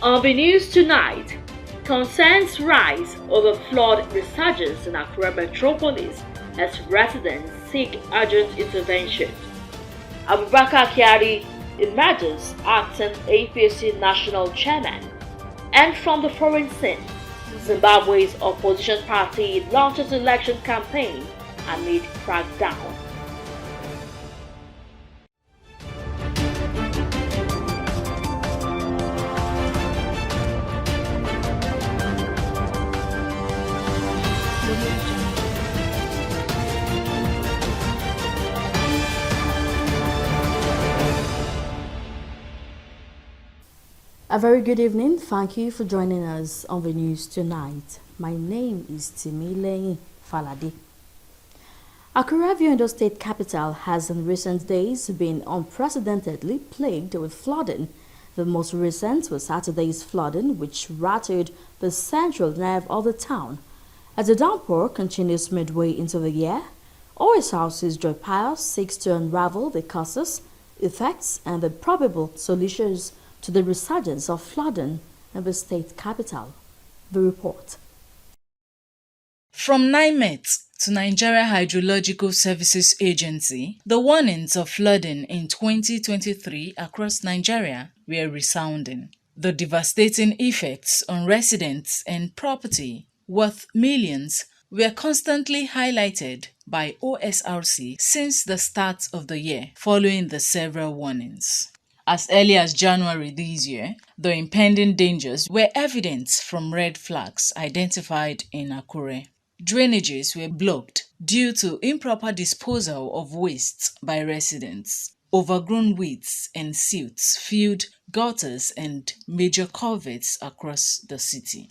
On the news tonight, concerns rise over flood resurgence in Accra metropolis as residents seek urgent intervention. Abubakar Kyari emerges acting APC national chairman. And from the foreign scene, Zimbabwe's opposition party launches election campaign amid crackdown. A very good evening. Thank you for joining us on the news tonight. My name is Timile Falade. Accra, the state capital, has in recent days been unprecedentedly plagued with flooding. The most recent was Saturday's flooding, which rattled the central nerve of the town. As the downpour continues midway into the year, Osrc's Joy Pius seeks to unravel the causes, effects, and the probable solutions to the resurgence of flooding in the state capital. The report. From NIMET to Nigeria Hydrological Services Agency, the warnings of flooding in 2023 across Nigeria were resounding. The devastating effects on residents and property worth millions were constantly highlighted by Osrc since the start of the year, following the several warnings. As early as January this year, the impending dangers were evident from red flags identified in Akure. Drainages were blocked due to improper disposal of waste by residents. Overgrown weeds and silts filled gutters and major culverts across the city.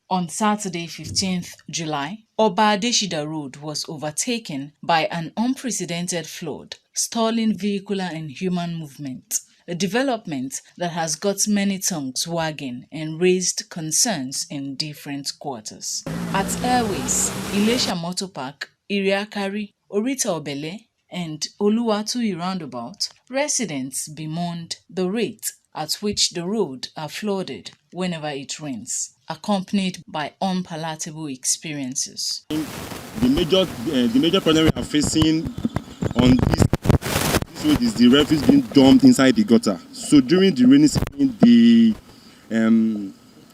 On Saturday, 15th July, Oba Adeshida Road was overtaken by an unprecedented flood, stalling vehicular and human movement, a development that has got many tongues wagging and raised concerns in different quarters. At Airways, Ilesha Motor Park, Iriakari, Orita Obele, and Oluwatui Roundabout, residents bemoaned the rate at which the road are flooded whenever it rains, accompanied by unpalatable experiences. The major problem we are facing on this road is the refuse being dumped inside the gutter. So during the rainy season, the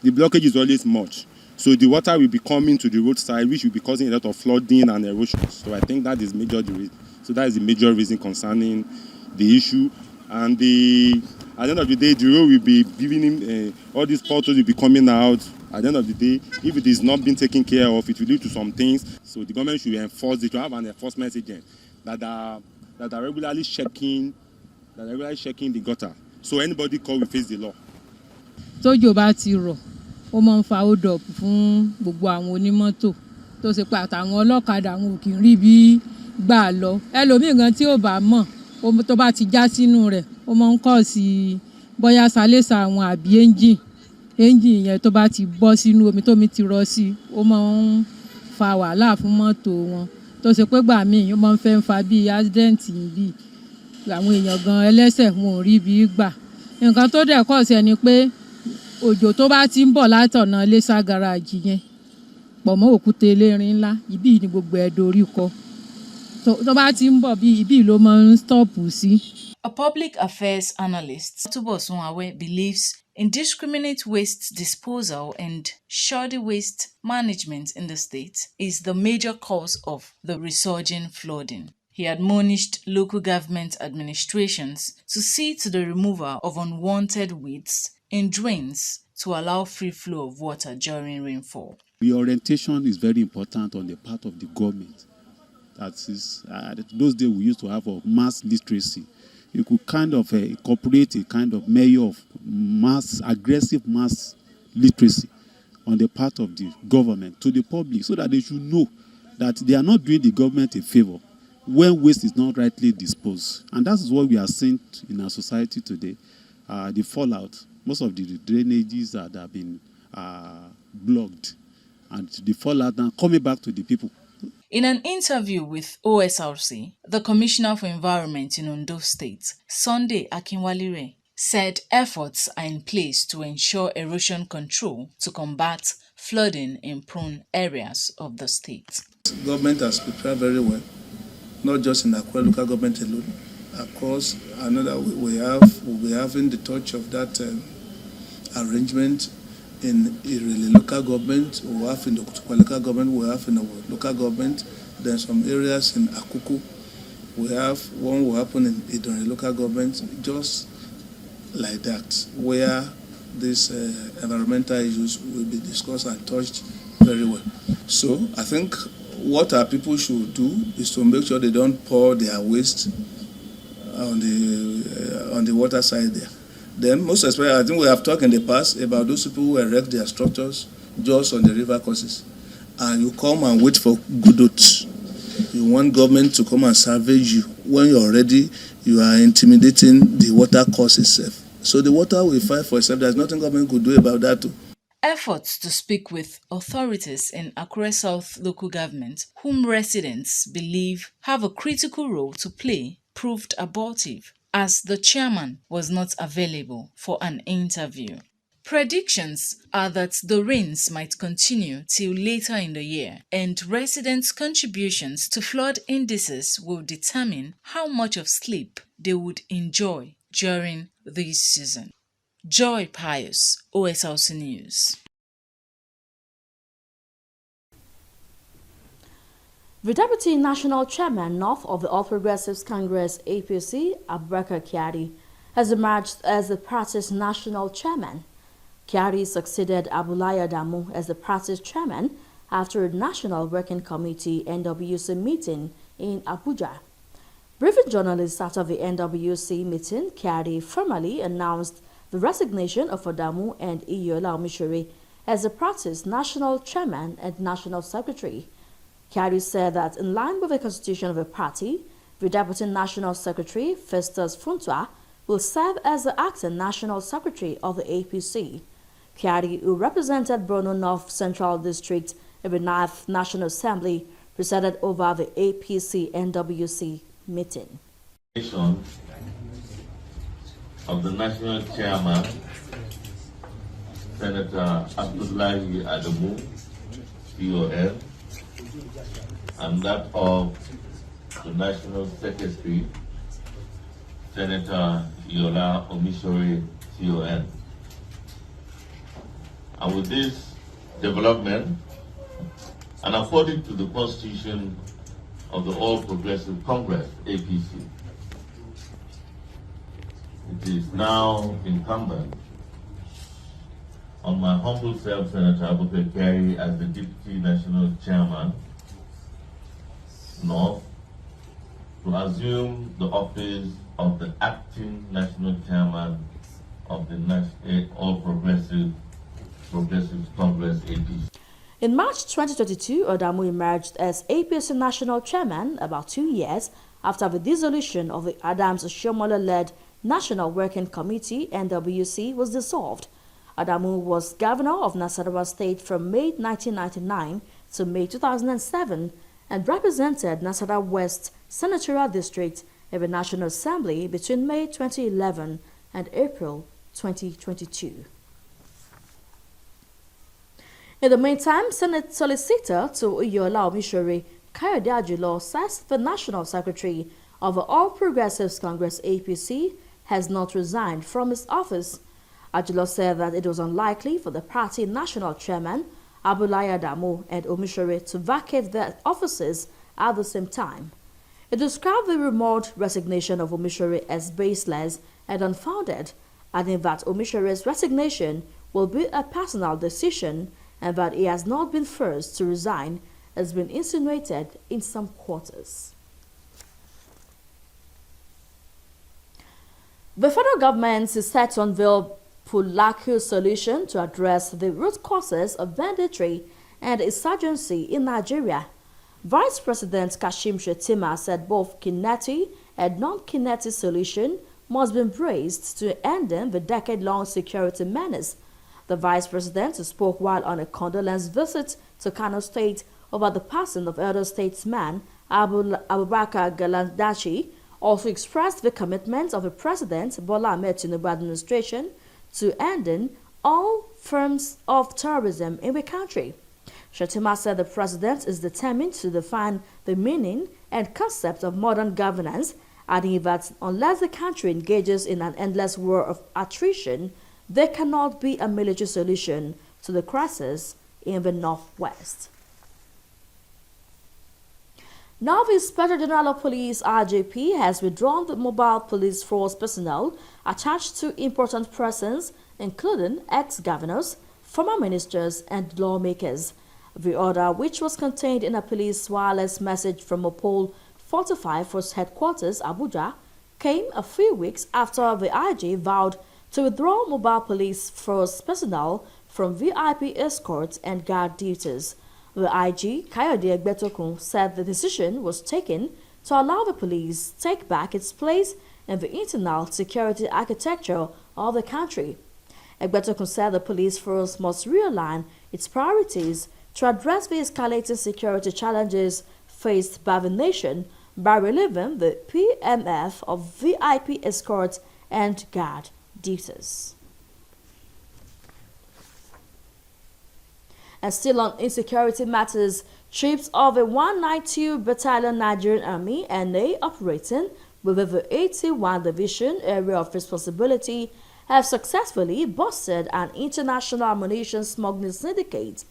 blockage is always much. So the water will be coming to the roadside, which will be causing a lot of flooding and erosion. So I think that is that is the major reason concerning the issue. And at the end of the day, the road will be giving him all these potholes will be coming out. At the end of the day, if it is not being taken care of, it will lead to some things. So the government should enforce it, to have an enforcement agent that are regularly checking the gutter. So anybody called will face the law. Tójò bá ti rọ̀, ó máa ń fa hold up fún gbogbo àwọn onímọ́tò tó ṣe pé àtàwọn ọlọ́kadà àwọn ò kì í rí bí gbà lọ. Ẹlòmíì gan tí ò bá mọ̀, tó bá ti já sínú rẹ̀, ó máa ń kọ̀ sí bóyá sálẹ́sà àwọn àbí ẹ́ńjìn yẹn tó bá ti bọ́ sínú omi tómi ti rọ sí, ó máa ń fa wàhálà fún mọ́tò wọn. Tó ṣe pé gbà míì ó máa ń fẹ́ ń fa bí accident bí àwọn èèyàn gan ẹlẹ́sẹ̀ wọn ò rí bí gbà. Nǹkan tó dẹ̀ kọ̀ sí ẹni pé òjò tó bá ti ń bọ̀ látọ̀nà Lẹ́sà gáràjì yẹn pọ̀ mọ́ òkúta elérin ńlá, ibí ni gbogbo ẹ̀ dorí kọ. Tó bá ti ń bọ̀ bí ibí ló máa ń stop sí. A public affairs analyst, Tubosun Awe, believes indiscriminate waste disposal and shoddy waste management in the state is the major cause of the resurging flooding. He admonished local government administrations to see to the removal of unwanted weeds in drains to allow free flow of water during rainfall. The orientation is very important on the part of the government. That is, those days we used to have a mass literacy. You could kind of incorporate a kind of measure of aggressive mass literacy on the part of the government to the public, so that they should know that they are not doing the government a favor when waste is not rightly disposed. And that is what we are seeing in our society today. The fallout, most of the drainages that have been blocked, and the fallout now coming back to the people. In an interview with OSRC, the Commissioner for Environment in Ondo State, Sunday Akinwalire, said efforts are in place to ensure erosion control to combat flooding in prone areas of the state. Government has prepared very well, not just in Akure local government alone. Across another, we'll be having the touch of that arrangement in Irele local government, we have in the Kutukwa local government, we have in our local government. Then some areas in Akuku, we have one will happen in Idore local government, just like that, where these environmental issues will be discussed and touched very well. So I think what our people should do is to make sure they don't pour their waste on the water side there. Then, most especially, I think we have talked in the past about those people who erect their structures just on the river courses. And you come and wait for Godot. You want government to come and salvage you. When you're ready, you are intimidating the water course itself. So the water will fight for itself. There's nothing government could do about that too. Efforts to speak with authorities in Akure South local government, whom residents believe have a critical role to play, proved abortive, as the chairman was not available for an interview. Predictions are that the rains might continue till later in the year, and residents' contributions to flood indices will determine how much of sleep they would enjoy during this season. Joy Pius, OSRC News. The Deputy National Chairman North of the All Progressives Congress APC, Abubakar Kyari, has emerged as the party's national chairman. Kyari succeeded Abulaya Adamu as the party's chairman after a National Working Committee NWC meeting in Abuja. Briefing journalists after the NWC meeting, Kyari formally announced the resignation of Adamu and Iyola Omishore as the party's national chairman and national secretary. Kyari said that in line with the constitution of the party, the Deputy National Secretary, Festus Funtua, will serve as the acting National Secretary of the APC. Kyari, who represented Borno North Central District in the 9th National Assembly, presided over the APC NWC meeting. Of the National Chairman, Senator Abdullahi Adamu, CON, and that of the National Secretary, Senator Yola Omishore, CON. And with this development, and according to the Constitution of the All Progressive Congress, APC, it is now incumbent on my humble self, Senator Abubakar Kyari, as the Deputy National Chairman, North, to assume the office of the Acting National Chairman of the All Progressive Congress, APC. In March 2022, Adamu emerged as APC National Chairman about 2 years after the dissolution of the Adams Oshiomhole-led National Working Committee (NWC) was dissolved. Adamu was governor of Nasarawa State from May 1999 to May 2007 and represented Nasarawa West Senatorial District in the National Assembly between May 2011 and April 2022. In the meantime, Senate Solicitor to Iyola Omishore, Kayode Ajulo, says the National Secretary of the All Progressives Congress APC has not resigned from his office. Ajulo said that it was unlikely for the party national chairman, Abulaya Adamu and Omishore, to vacate their offices at the same time. He described the rumored resignation of Omishore as baseless and unfounded, adding that Omishore's resignation will be a personal decision and that he has not been forced to resign, has been insinuated in some quarters. The federal government is set to unveil Pulaku solution to address the root causes of banditry and insurgency in Nigeria. Vice President Kashim Shettima said both kinetic and non-kinetic solution must be embraced to ending the decade-long security menace. The vice president spoke while on a condolence visit to Kano State over the passing of elder statesman Abubakar Galandachi, also expressed the commitment of the President Bola Ahmed Tinubu administration to ending all forms of terrorism in the country. Shettima said the president is determined to define the meaning and concept of modern governance, adding that unless the country engages in an endless war of attrition, there cannot be a military solution to the crisis in the Northwest. Now, the Inspector General of Police (IGP) has withdrawn the mobile police force personnel attached to important persons, including ex-governors, former ministers, and lawmakers. The order, which was contained in a police wireless message from Mopol 45 Force Headquarters, Abuja, came a few weeks after the IG vowed to withdraw mobile police force personnel from VIP escorts and guard duties. The IG, Kayode Egbetokun, said the decision was taken to allow the police take back its place in the internal security architecture of the country. Egbetokun said the police force must realign its priorities to address the escalating security challenges faced by the nation by relieving the PMF of VIP escort and guard duties. And still on insecurity matters, troops of the 192 Battalion Nigerian Army (NA) operating within the 81 Division area of responsibility have successfully busted an international ammunition smuggling syndicate.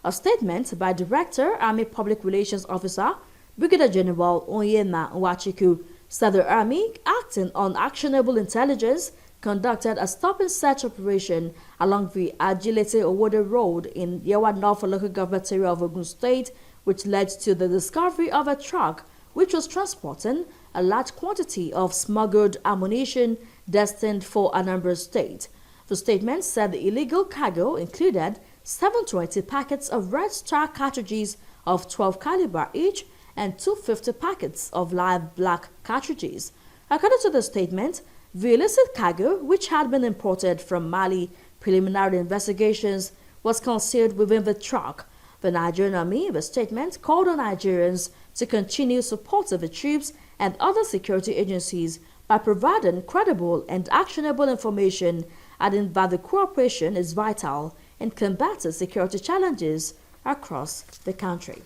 A statement by Director, Army Public Relations Officer, Brigadier General Onyema Nwachiku, said the Army, acting on actionable intelligence, conducted a stop-and-search operation along the Agility Owode Road in Yewa North local government area of Ogun State, which led to the discovery of a truck which was transporting a large quantity of smuggled ammunition destined for Anambra State. The statement said the illegal cargo included 720 packets of Red Star cartridges of 12 caliber each and 250 packets of live black cartridges. According to the statement, the illicit cargo, which had been imported from Mali, preliminary investigations was concealed within the truck. The Nigerian Army, in the statement, called on Nigerians to continue support of the troops and other security agencies by providing credible and actionable information, adding that the cooperation is vital in combating security challenges across the country.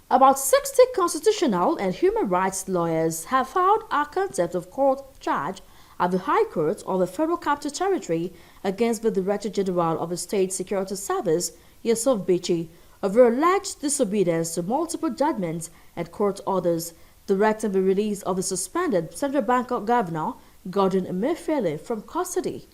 About 60 constitutional and human rights lawyers have filed a contempt of court charge at the High Court of the Federal Capital Territory against the Director General of the State Security Service, Yusuf Bichi, over alleged disobedience to multiple judgments and court orders directing the release of the suspended Central Bank Governor, Gordon Emefiele, from custody.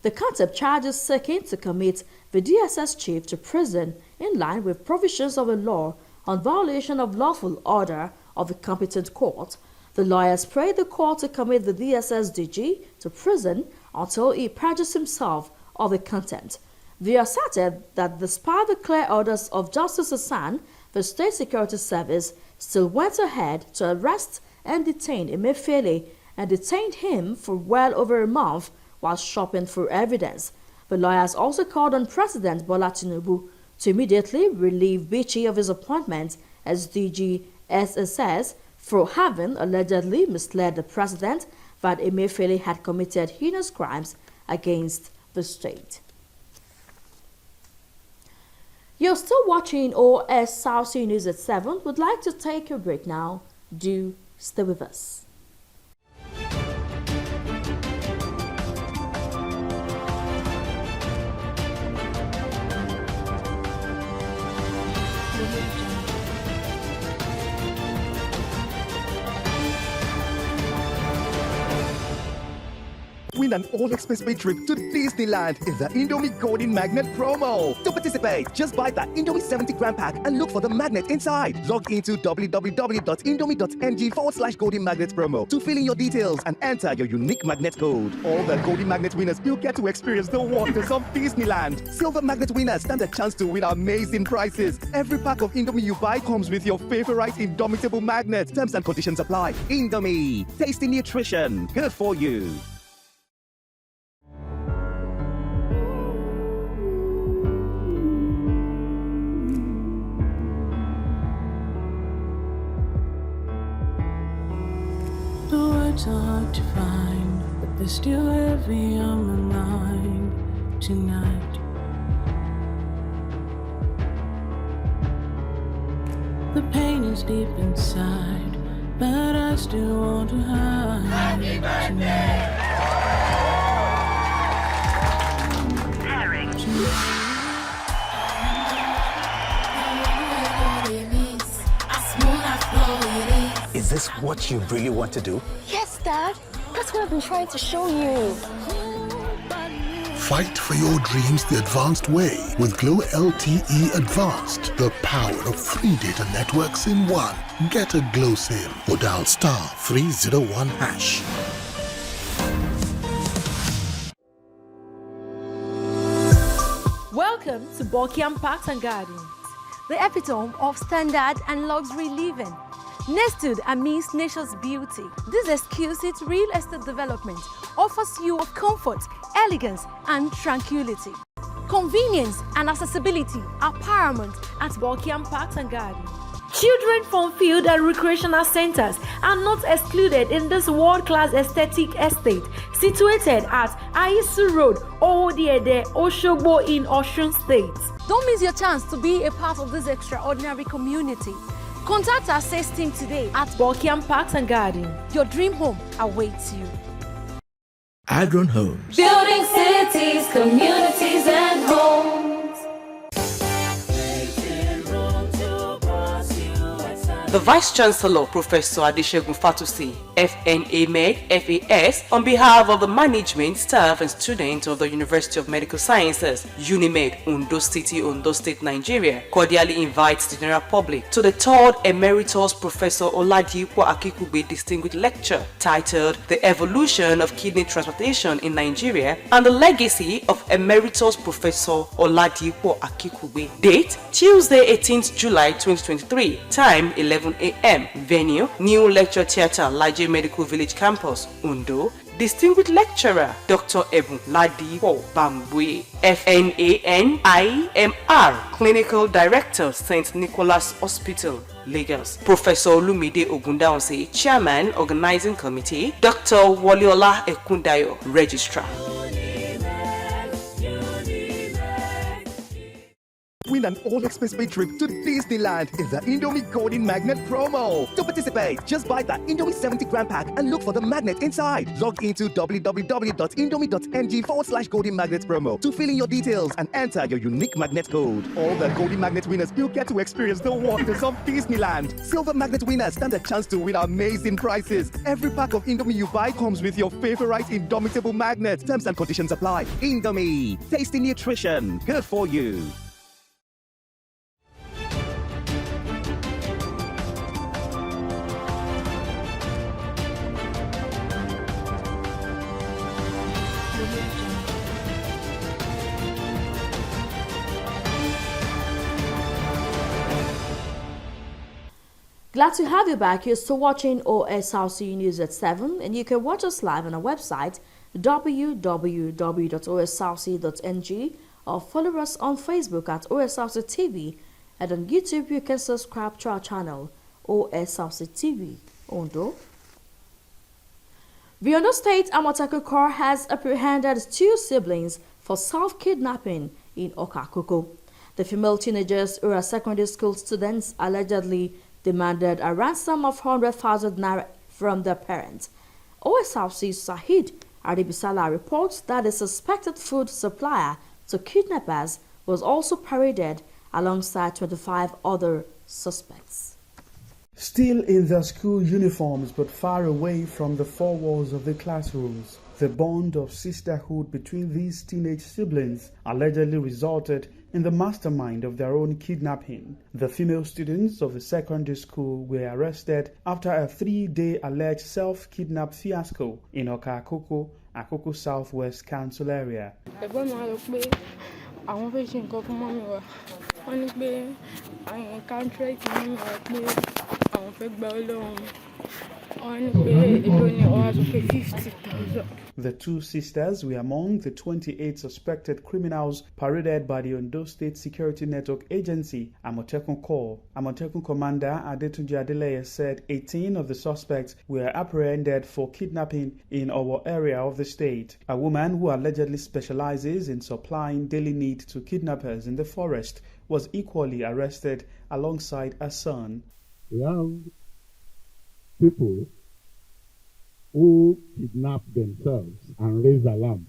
The contempt charges seeking to commit the DSS chief to prison in line with provisions of the law on violation of lawful order of the competent court. The lawyers prayed the court to commit the DSS DG to prison until he purges himself of the contempt. They asserted that despite the clear orders of Justice Hassan, the State Security Service still went ahead to arrest and detain Emefiele and detained him for well over a month while shopping for evidence. The lawyers also called on President Bola Tinubu to immediately relieve Bichi of his appointment as DG SSS for having allegedly misled the president that Emefiele had committed heinous crimes against the state. You're still watching OS South Sea News at 7. Would like to take a break now. Do stay with us. Win an all-expense-paid trip to Disneyland in the Indomie Golden Magnet promo. To participate, just buy the Indomie 70-gram pack and look for the magnet inside. Log into www.indomie.ng/Golden Magnet promo to fill in your details and enter your unique magnet code. All the Golden Magnet winners will get to experience the wonders of Disneyland. Silver Magnet winners stand a chance to win amazing prizes. Every pack of Indomie you buy comes with your favorite Indomitable magnet. Terms and conditions apply. Indomie, tasty nutrition, good for you. to find, but they're still heavy on my mind tonight. The pain is deep inside, but I still want to hide tonight. Is this what you really want to do? Yes, Dad. That's what I've been trying to show you. Fight for your dreams the advanced way with Glow LTE Advanced, the power of 3 data networks in one. Get a Glow SIM or dial *301#. Welcome to Buckingham Parks and Gardens, The epitome of standard and luxury living. Nestled amidst nature's beauty, this exquisite real estate development offers you of comfort, elegance, and tranquility. Convenience and accessibility are paramount at Buckingham Parks and Gardens. Children from field and recreational centers are not excluded in this world-class aesthetic estate situated at Aisu Road, Owodiede, Oshogbo in Osun State. Don't miss your chance to be a part of this extraordinary community. Contact our sales team today at Buckingham Parks and Gardens. Your dream home awaits you. Adron Homes. Building cities, communities, and homes. The Vice-Chancellor, Professor Adesegun Fatusi, FNA Med, FAS, on behalf of the management, staff and students of the University of Medical Sciences, UNIMED, Ondo City, Ondo State, Nigeria, cordially invites the general public to the 3rd Emeritus Professor Oladipo Akikugbe Distinguished Lecture titled The Evolution of Kidney Transplantation in Nigeria and the Legacy of Emeritus Professor Oladipo Akikugbe. Date, Tuesday, 18th July 2023, time 11 a.m. Venue, New Lecture Theatre, Laje Medical Village Campus, Ondo. Distinguished Lecturer, Dr. Ebun Ladipo Bambui, FNANIMR, Clinical Director, St. Nicholas Hospital, Lagos. Professor Olumide Ogundaonse, Chairman, Organizing Committee. Dr. Waliola Ekundayo, Registrar. Win an all-expense-paid trip to Disneyland in the Indomie Golden Magnet promo. To participate, just buy the Indomie 70-gram pack and look for the magnet inside. Log into www.indomie.ng/Golden Magnet promo to fill in your details and enter your unique magnet code. All the Golden Magnet winners will get to experience the wonders of Disneyland. Silver Magnet winners stand a chance to win amazing prizes. Every pack of Indomie you buy comes with your favorite Indomitable magnet. Terms and conditions apply. Indomie, tasty nutrition, good for you. Glad to have you back. You're still watching OSRC News at 7, and you can watch us live on our website www.osrc.ng or follow us on Facebook at OSRC TV, and on YouTube you can subscribe to our channel OSRC TV Ondo. The Ondo State Amotekun Corps has apprehended 2 siblings for self-kidnapping in Okakoko. The female teenagers who are secondary school students allegedly demanded a ransom of 100,000 naira from their parents. OSRC Sahid Adibisala reports that a suspected food supplier to kidnappers was also paraded alongside 25 other suspects. Still in their school uniforms but far away from the 4 walls of the classrooms, the bond of sisterhood between these teenage siblings allegedly resulted in the mastermind of their own kidnapping. The female students of the secondary school were arrested after a 3-day alleged self-kidnap fiasco in Okakoko, Akoko Southwest Council area. The two sisters were among the 28 suspected criminals paraded by the Ondo State Security Network Agency, Amotekun Corps. Amotekun Commander Adetunji Adeleye said 18 of the suspects were apprehended for kidnapping in our area of the state. A woman who allegedly specializes in supplying daily need to kidnappers in the forest was equally arrested alongside her son. We have people who kidnap themselves and raise alarm.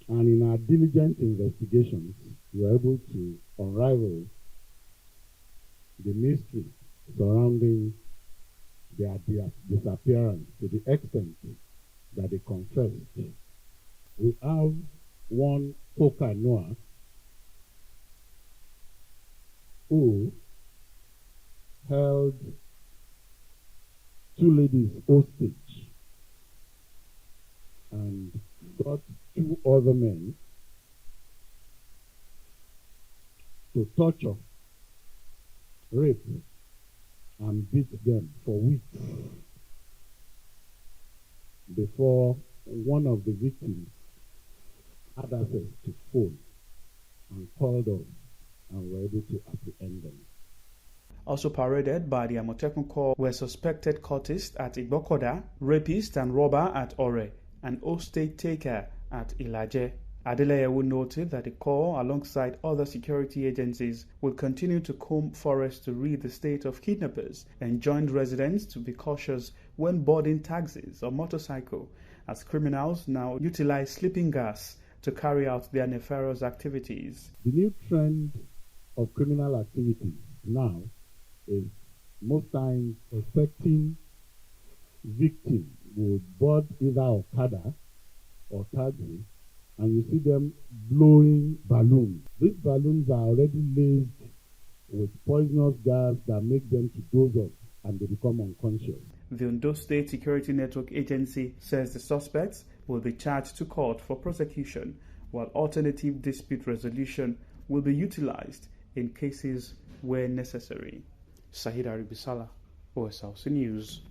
And in our diligent investigations, we were able to unravel the mystery surrounding their disappearance to the extent that they confessed. We have one Foka Noah who held two ladies hostage and got two other men to torture, rape, and beat them for weeks before one of the victims had access to phone and called us and were able to apprehend them. Also paraded by the Amotekun Corps were suspected cultists at Igbokoda, rapist and robber at Ore, and hostage taker at Ilaje. Adeleye noted that the Corps, alongside other security agencies, will continue to comb forests to rid the state of kidnappers and joined residents to be cautious when boarding taxis or motorcycle, as criminals now utilize sleeping gas to carry out their nefarious activities. The new trend of criminal activities now is most times suspecting victims would board either Okada or taxi, and you see them blowing balloons. These balloons are already laced with poisonous gas that make them to doze off and they become unconscious. The Ondo State Security Network Agency says the suspects will be charged to court for prosecution, while alternative dispute resolution will be utilized in cases where necessary. Sahid Aribisala, OSLC News.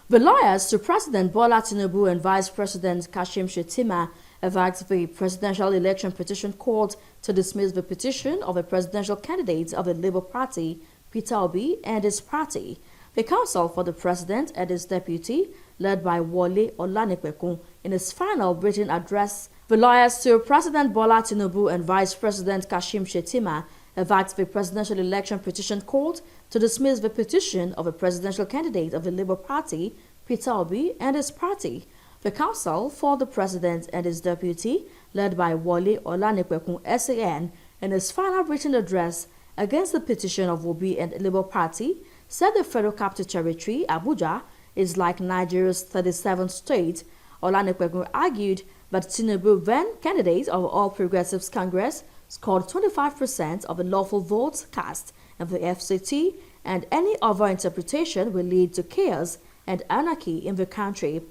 The lawyers to President Bola Tinubu and Vice President Kashim Shettima have asked the Presidential Election Petition Court to dismiss the petition of a presidential candidate of the Labour Party, Peter Obi, and his party. The counsel for the president and his deputy, led by Wole Olanipekun, in his final written address, the lawyers to President Bola Tinubu and Vice President Kashim Shettima have asked the Presidential Election Petition Court to dismiss the petition of a presidential candidate of the Labour Party, Peter Obi, and his party. The counsel for the president and his deputy, led by Wole Olanipekun SAN, in his final written address against the petition of Obi and the Labour Party, said the Federal Capital Territory, Abuja, is like Nigeria's 37th state. Olanipekun argued that Tinubu, then candidate of All Progressives Congress, scored 25% of the lawful votes cast in the FCT, and any other interpretation will lead to chaos and anarchy in the country.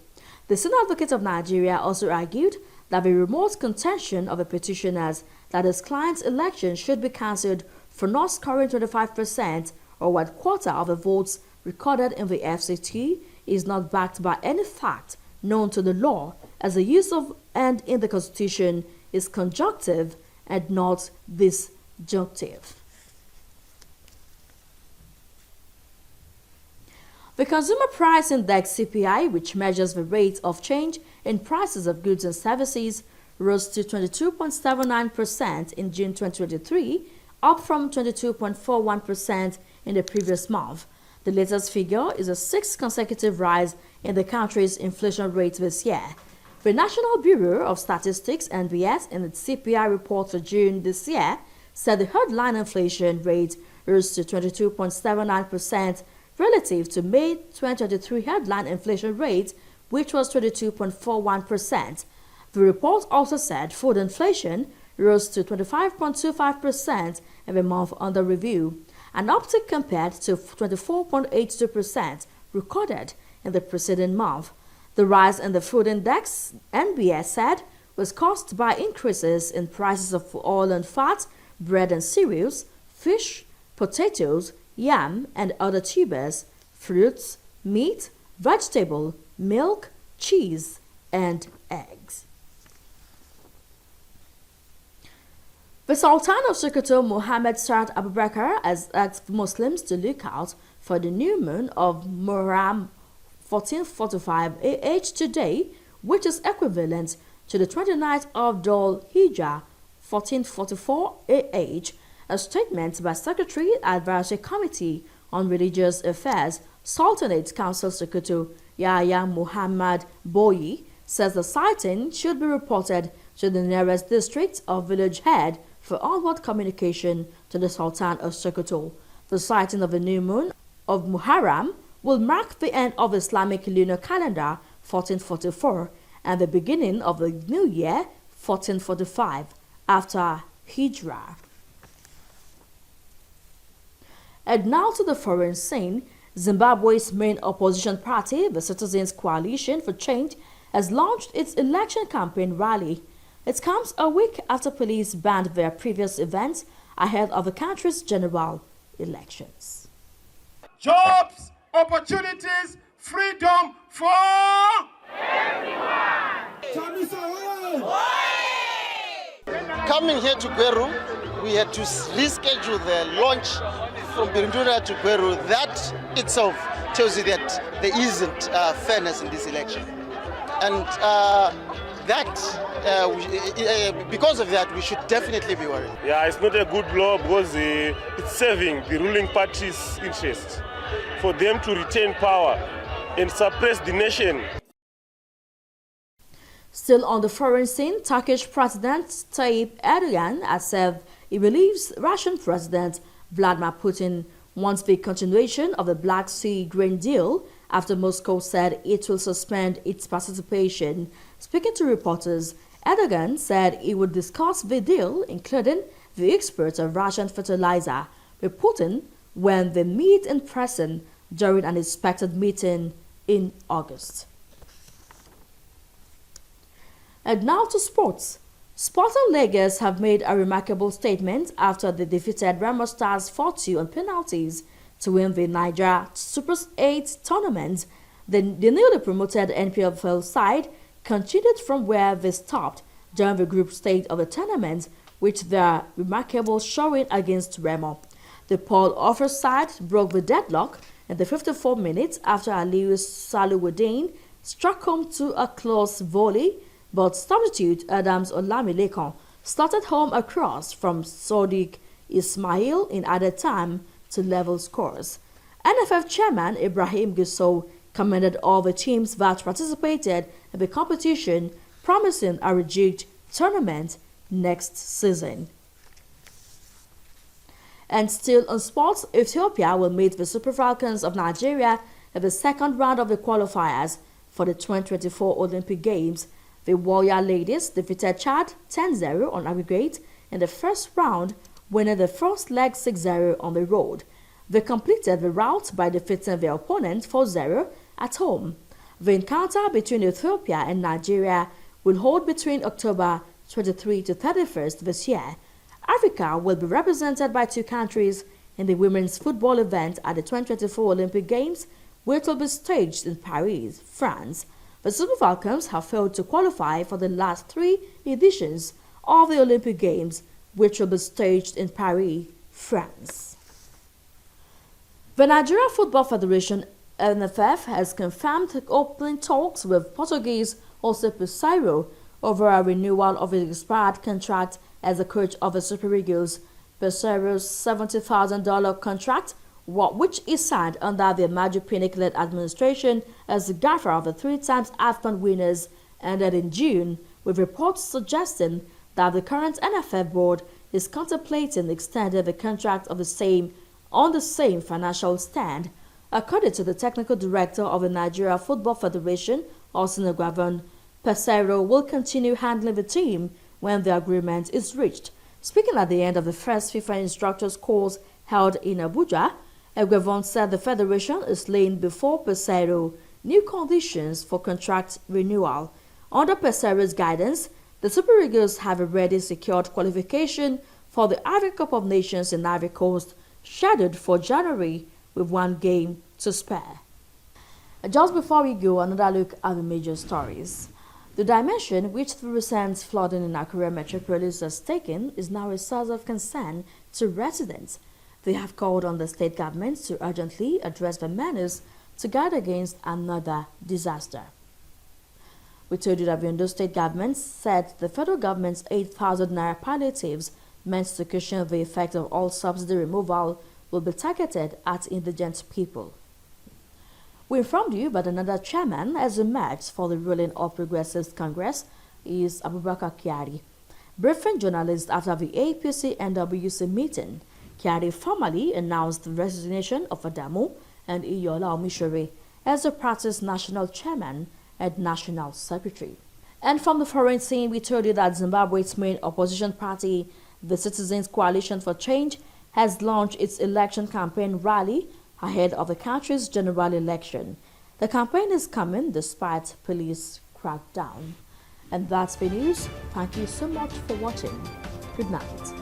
The Senior Advocate of Nigeria also argued that the remote contention of the petitioners that his client's election should be cancelled for not scoring 25% or 1/4 of the votes recorded in the FCT is not backed by any fact known to the law, as the use of "and" in the Constitution is conjunctive and not disjunctive. The Consumer Price Index (CPI), which measures the rate of change in prices of goods and services, rose to 22.79% in June 2023, up from 22.41% in the previous month. The latest figure is a sixth consecutive rise in the country's inflation rate this year. The National Bureau of Statistics (NBS) in its CPI report for June this year said the headline inflation rate rose to 22.79% relative to May 2023 headline inflation rate, which was 22.41%. The report also said food inflation rose to 25.25% in the month under review, an uptick compared to 24.82% recorded in the preceding month. The rise in the food index, NBS said, was caused by increases in prices of oil and fat, bread and cereals, fish, potatoes, yam, and other tubers, fruits, meat, vegetable, milk, cheese, and eggs. The Sultan of Sokoto, Mohammed Saad Abubakar, has asked Muslims to look out for the new moon of Muharram 1445 AH today, which is equivalent to the 29th of Dhul Hijjah 1444 AH. A statement by Secretary Advisory Committee on Religious Affairs, Sultanate Council Sokoto, Yahya Muhammad Boyi, says the sighting should be reported to the nearest district or village head for onward communication to the Sultan of Sokoto. The sighting of the new moon of Muharram will mark the end of Islamic lunar calendar 1444 and the beginning of the new year 1445 after Hijrah. And now to the foreign scene. Zimbabwe's main opposition party, the Citizens Coalition for Change, has launched its election campaign rally. It comes a week after police banned their previous events ahead of the country's general elections. Jobs, opportunities, freedom for everyone. Coming here to Gweru, we had to reschedule the launch from Birindura to Gweru. That itself tells you that there isn't fairness in this election. And because of that, we should definitely be worried. Yeah, it's not a good law because it's serving the ruling party's interest for them to retain power and suppress the nation. Still on the foreign scene, Turkish President Tayyip Erdogan has said he believes Russian President Vladimir Putin wants the continuation of the Black Sea grain deal after Moscow said it will suspend its participation. Speaking to reporters, Erdogan said he would discuss the deal, including the exports of Russian fertilizer, with Putin when they meet in person during an expected meeting in August. And now to sports. Spartan Lagos have made a remarkable statement after they defeated Remo Stars 4-2 on penalties to win the Nigeria Super 8 tournament. The newly promoted NPFL side continued from where they stopped during the group stage of the tournament with their remarkable showing against Remo. The Paul Offer side broke the deadlock in the 54 minutes after Aliyu Saluwadeen struck home to a close volley, but substitute Adams Olamilekan started home a cross from Sodiq Ismail in added time to level scores. NFF chairman Ibrahim Gusso commended all the teams that participated in the competition, promising a rejigged tournament next season. And still on sports, Ethiopia will meet the Super Falcons of Nigeria in the second round of the qualifiers for the 2024 Olympic Games. The Warrior Ladies defeated Chad 10-0 on aggregate in the first round, winning the first leg 6-0 on the road. They completed the rout by defeating their opponent 4-0 at home. The encounter between Ethiopia and Nigeria will hold between October 23 to 31st this year. Africa will be represented by two countries in the women's football event at the 2024 Olympic Games, which will be staged in Paris, France. The Super Falcons have failed to qualify for the last three editions of the Olympic Games, which will be staged in Paris, France. The Nigeria Football Federation (NFF) has confirmed opening talks with Portuguese José Peseiro over a renewal of his expired contract as the coach of the Super Eagles. Peseiro's $70,000 contract, which is signed under the Maju Pinnick-led administration as the gaffer of the three-time AFCON winners, ended in June, with reports suggesting that the current NFF board is contemplating extending the contract of the same on the same financial stand. According to the technical director of the Nigeria Football Federation, Austin Ogwavon, Peseiro will continue handling the team when the agreement is reached. Speaking at the end of the first FIFA instructors course held in Abuja, Ogwavon said the federation is laying before Peseiro new conditions for contract renewal. Under Peseiro's guidance, the Super Eagles have already secured qualification for the Africa Cup of Nations in Ivory Coast, scheduled for January with one game to spare. Just before we go, another look at the major stories. The dimension which the recent flooding in Akure metropolis has taken is now a source of concern to residents. They have called on the state government to urgently address the menace to guard against another disaster. We told you that the Ondo state government said the federal government's 8,000 naira palliatives meant to cushion the effect of all subsidy removal will be targeted at indigent people. We informed you that another chairman has emerged for the ruling All Progressives Congress is Abubakar Kyari. Briefing journalists after the APC NWC meeting, Kyari formally announced the resignation of Adamu and Iyola Omishore as the party's national chairman and national secretary. And from the foreign scene, we told you that Zimbabwe's main opposition party, the Citizens Coalition for Change, has launched its election campaign rally ahead of the country's general election. The campaign is coming despite police crackdown. And that's the news. Thank you so much for watching. Good night.